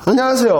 안녕하세요.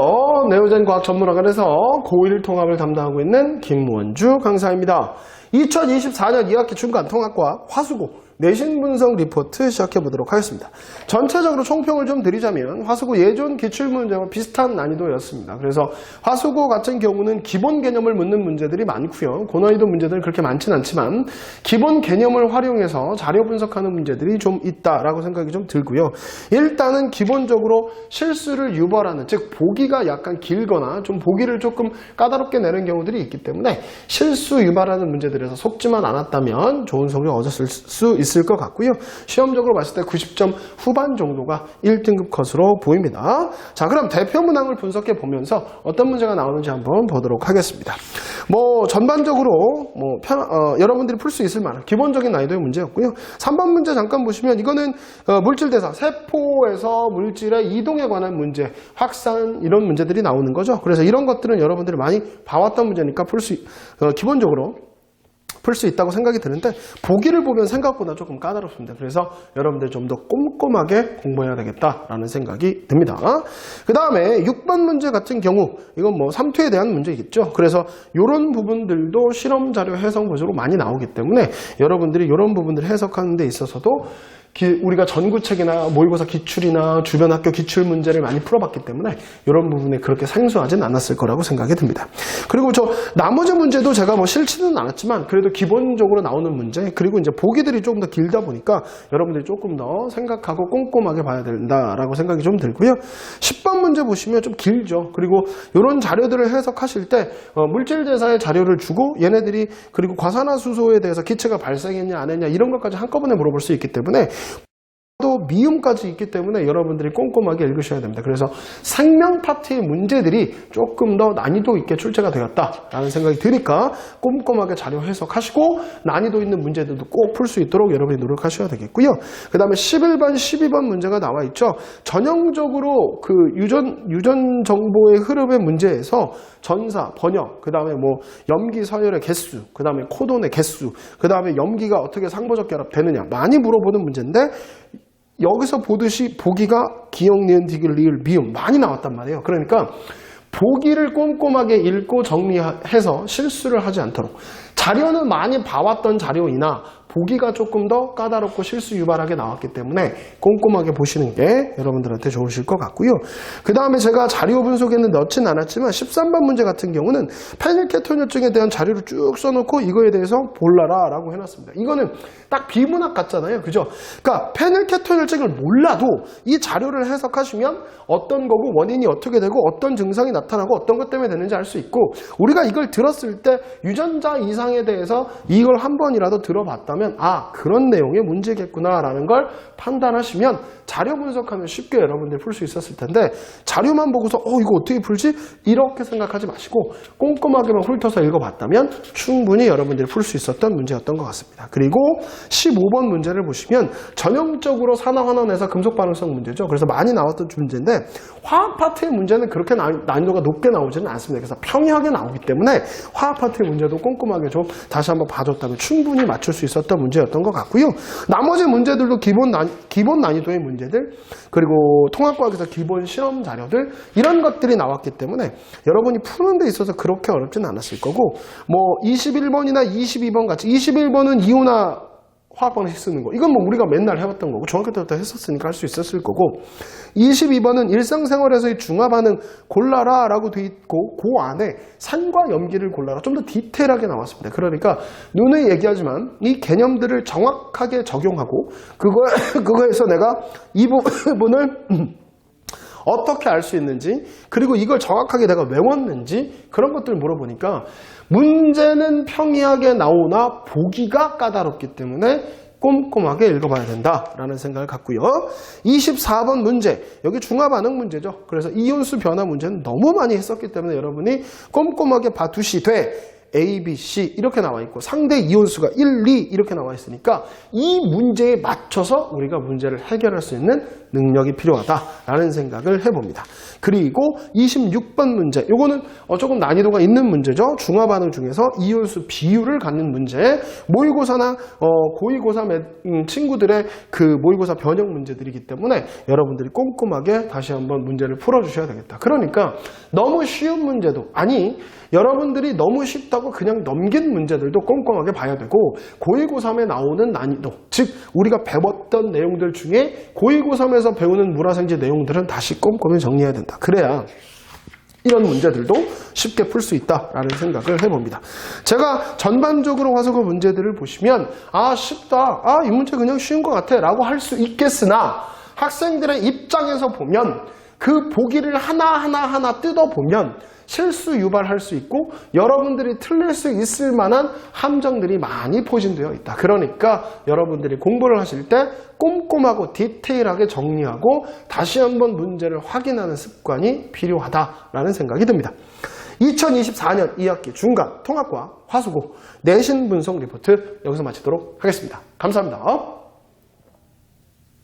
네오젠 과학 전문학원에서 고1 통합을 담당하고 있는 김원주 강사입니다. 2024년 2학기 중간 통합과학 화수고 내신 분석 리포트 시작해 보도록 하겠습니다. 전체적으로 총평을 좀 드리자면 화수고 예전 기출문제와 비슷한 난이도였습니다. 그래서 화수고 같은 경우는 기본 개념을 묻는 문제들이 많고요. 고난이도 문제들은 그렇게 많지는 않지만 기본 개념을 활용해서 자료 분석하는 문제들이 좀 있다라고 생각이 좀 들고요. 일단은 기본적으로 실수를 유발하는, 즉 보기가 약간 길거나 좀 보기를 조금 까다롭게 내는 경우들이 있기 때문에 실수 유발하는 문제들에서 속지만 않았다면 좋은 성적 얻었을 수 있을 것 같고요. 시험적으로 봤을 때 90점 후반 정도가 1등급 컷으로 보입니다. 자, 그럼 대표 문항을 분석해 보면서 어떤 문제가 나오는지 한번 보도록 하겠습니다. 전반적으로 여러분들이 풀 수 있을 만한 기본적인 난이도의 문제였고요. 3번 문제 잠깐 보시면 이거는 물질 대사, 세포에서 물질의 이동에 관한 문제, 확산 이런 문제들이 나오는 거죠. 그래서 이런 것들은 여러분들이 많이 봐왔던 문제니까 기본적으로 풀 수 있다고 생각이 드는데 보기를 보면 생각보다 조금 까다롭습니다. 그래서 여러분들 좀 더 꼼꼼하게 공부해야 되겠다라는 생각이 듭니다. 그 다음에 6번 문제 같은 경우 이건 삼투에 대한 문제이겠죠. 그래서 이런 부분들도 실험 자료 해석 문제로 많이 나오기 때문에 여러분들이 이런 부분들을 해석하는 데 있어서도 우리가 전구책이나 모의고사 기출이나 주변 학교 기출 문제를 많이 풀어봤기 때문에 이런 부분에 그렇게 생소하진 않았을 거라고 생각이 듭니다. 그리고 나머지 문제도 제가 싫지는 않았지만 그래도 기본적으로 나오는 문제, 그리고 이제 보기들이 조금 더 길다 보니까 여러분들이 조금 더 생각하고 꼼꼼하게 봐야 된다라고 생각이 좀 들고요. 10번 문제 보시면 좀 길죠. 그리고 이런 자료들을 해석하실 때 물질대사의 자료를 주고 얘네들이 그리고 과산화수소에 대해서 기체가 발생했냐 안 했냐 이런 것까지 한꺼번에 물어볼 수 있기 때문에 또 미음까지 있기 때문에 여러분들이 꼼꼼하게 읽으셔야 됩니다. 그래서 생명 파트의 문제들이 조금 더 난이도 있게 출제가 되었다라는 생각이 드니까 꼼꼼하게 자료 해석하시고 난이도 있는 문제들도 꼭 풀 수 있도록 여러분이 노력하셔야 되겠고요. 그 다음에 11번, 12번 문제가 나와 있죠. 전형적으로 그 유전 정보의 흐름의 문제에서 전사, 번역, 그 다음에 염기 서열의 개수, 그 다음에 코돈의 개수, 그 다음에 염기가 어떻게 상보적 결합되느냐 많이 물어보는 문제인데 여기서 보듯이 보기가 기역, 니은, 디귿, 리을, 미음 많이 나왔단 말이에요. 그러니까 보기를 꼼꼼하게 읽고 정리해서 실수를 하지 않도록 자료는 많이 봐왔던 자료이나 보기가 조금 더 까다롭고 실수 유발하게 나왔기 때문에 꼼꼼하게 보시는 게 여러분들한테 좋으실 것 같고요. 그 다음에 제가 자료 분석에는 넣진 않았지만 13번 문제 같은 경우는 페닐케토뇨증에 대한 자료를 쭉 써놓고 이거에 대해서 볼라라 라고 해놨습니다. 이거는 딱 비문학 같잖아요. 그죠? 그러니까 페닐케토뇨증을 몰라도 이 자료를 해석하시면 어떤 거고 원인이 어떻게 되고 어떤 증상이 나타나고 어떤 것 때문에 되는지 알 수 있고 우리가 이걸 들었을 때 유전자 이상에 대해서 이걸 한 번이라도 들어봤다면 그런 내용의 문제겠구나 라는 걸 판단하시면 자료 분석하면 쉽게 여러분들이 풀 수 있었을 텐데 자료만 보고서 이거 어떻게 풀지? 이렇게 생각하지 마시고 꼼꼼하게만 훑어서 읽어봤다면 충분히 여러분들이 풀 수 있었던 문제였던 것 같습니다. 그리고 15번 문제를 보시면 전형적으로 산화환원에서 금속반응성 문제죠. 그래서 많이 나왔던 문제인데 화학 파트의 문제는 그렇게 난이도가 높게 나오지는 않습니다. 그래서 평이하게 나오기 때문에 화학 파트의 문제도 꼼꼼하게 좀 다시 한번 봐줬다면 충분히 맞출 수 있었던 문제였던 것 같고요. 나머지 문제들도 기본 난이도의 문제들, 그리고 통합과학에서 기본 시험 자료들 이런 것들이 나왔기 때문에 여러분이 푸는 데 있어서 그렇게 어렵지는 않았을 거고 21번이나 22번 같이 21번은 이온화 화학 방식 쓰는 거. 이건 우리가 맨날 해왔던 거고 중학교 때부터 했었으니까 할 수 있었을 거고 22번은 일상생활에서의 중화반응 골라라 라고 돼 있고 그 안에 산과 염기를 골라라 좀 더 디테일하게 나왔습니다. 그러니까 누누이 얘기하지만 이 개념들을 정확하게 적용하고 그거에서 내가 이 부분을 어떻게 알 수 있는지 그리고 이걸 정확하게 내가 외웠는지 그런 것들을 물어보니까 문제는 평이하게 나오나 보기가 까다롭기 때문에 꼼꼼하게 읽어봐야 된다라는 생각을 갖고요. 24번 문제, 여기 중화반응 문제죠. 그래서 이온수 변화 문제는 너무 많이 했었기 때문에 여러분이 꼼꼼하게 봐두시되 A, B, C 이렇게 나와 있고 상대 이온수가 1, 2 이렇게 나와 있으니까 이 문제에 맞춰서 우리가 문제를 해결할 수 있는 능력이 필요하다라는 생각을 해봅니다. 그리고 26번 문제, 요거는 조금 난이도가 있는 문제죠. 중화반응 중에서 이율수 비율을 갖는 문제, 모의고사나 고2고3 친구들의 그 모의고사 변형 문제들이기 때문에 여러분들이 꼼꼼하게 다시 한번 문제를 풀어주셔야 되겠다. 그러니까 너무 쉬운 문제도, 아니 여러분들이 너무 쉽다고 그냥 넘긴 문제들도 꼼꼼하게 봐야 되고, 고2고3에 나오는 난이도, 즉 우리가 배웠던 내용들 중에 고2고3에서 배우는 물화생지 내용들은 다시 꼼꼼히 정리해야 된다. 그래야 이런 문제들도 쉽게 풀 수 있다라는 생각을 해봅니다. 제가 전반적으로 화석어 문제들을 보시면 쉽다, 이 문제 그냥 쉬운 것 같아 라고 할 수 있겠으나, 학생들의 입장에서 보면 그 보기를 하나하나 뜯어보면 실수 유발할 수 있고 여러분들이 틀릴 수 있을 만한 함정들이 많이 포진되어 있다. 그러니까 여러분들이 공부를 하실 때 꼼꼼하고 디테일하게 정리하고 다시 한번 문제를 확인하는 습관이 필요하다라는 생각이 듭니다. 2024년 2학기 중간 통합과 화수고 내신 분석 리포트 여기서 마치도록 하겠습니다. 감사합니다.